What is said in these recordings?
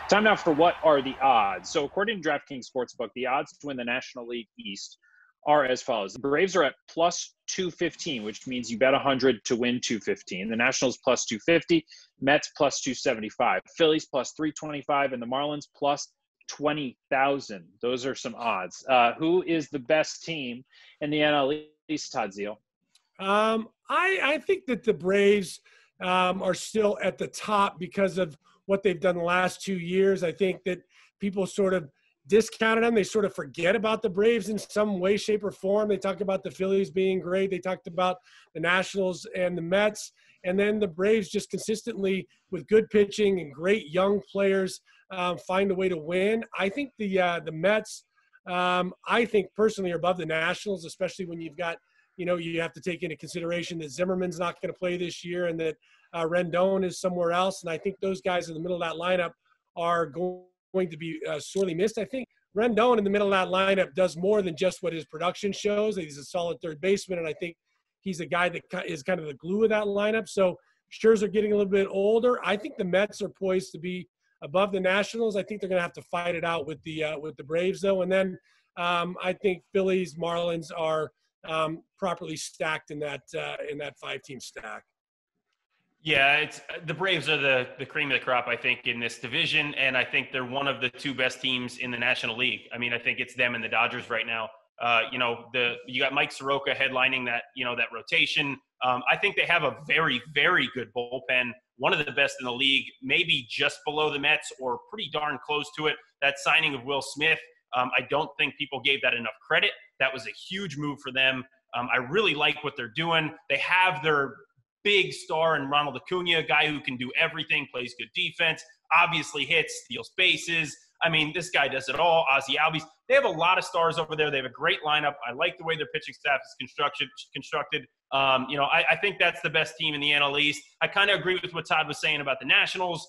Time now for what are the odds. So according to DraftKings Sportsbook, the odds to win the National League East are as follows. The Braves are at plus 215, which means you bet 100 to win 215. The Nationals plus 250, Mets plus 275, Phillies plus 325, and the Marlins plus 20,000. Those are some odds. Who is the best team in the NL East, Todd Zeile? I think that the Braves are still at the top because of what they've done the last 2 years. I think that people sort of discounted them. They sort of forget about the Braves in some way, shape, or form. They talk about the Phillies being great. They talked about the Nationals and the Mets. And then the Braves just consistently, with good pitching and great young players, find a way to win. I think the Mets, I think personally, are above the Nationals, especially when you've got, you have to take into consideration that Zimmerman's not going to play this year and that Rendon is somewhere else. And I think those guys in the middle of that lineup are going to be sorely missed. I think Rendon in the middle of that lineup does more than just what his production shows. He's a solid third baseman, and I think he's a guy that is kind of the glue of that lineup. So Scherzer getting a little bit older. I think the Mets are poised to be above the Nationals. I think they're going to have to fight it out with the Braves, though. And then I think Phillies, Marlins are properly stacked in that 5-team stack. Yeah, it's the Braves are the cream of the crop, I think, in this division, and I think they're one of the two best teams in the National League. I mean, I think it's them and the Dodgers right now. You got Mike Soroka headlining that rotation. I think they have a very, very good bullpen, one of the best in the league, maybe just below the Mets or pretty darn close to it. That signing of Will Smith, I don't think people gave that enough credit. That was a huge move for them. I really like what they're doing. They have their big star in Ronald Acuna, a guy who can do everything, plays good defense, obviously hits, steals bases. I mean, this guy does it all. Ozzie Albies. They have a lot of stars over there. They have a great lineup. I like the way their pitching staff is constructed. I think that's the best team in the NL East. I kind of agree with what Todd was saying about the Nationals,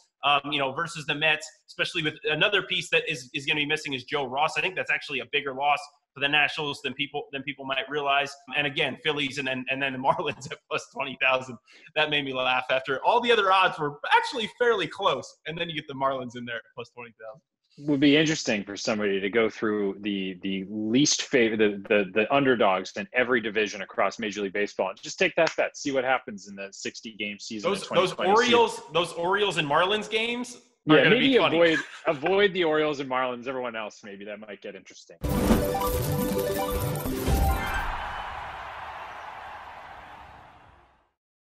versus the Mets, especially with another piece that is going to be missing is Joe Ross. I think that's actually a bigger loss for the Nationals than people might realize. And again, Phillies and then the Marlins at plus 20,000. That made me laugh after all the other odds were actually fairly close. And then you get the Marlins in there at plus 20,000. Would be interesting for somebody to go through the least favorite, the underdogs in every division across Major League Baseball, and just take that bet, see what happens in the 60-game season. Those Orioles and Marlins games. Yeah, maybe avoid the Orioles and Marlins. Everyone else, maybe that might get interesting.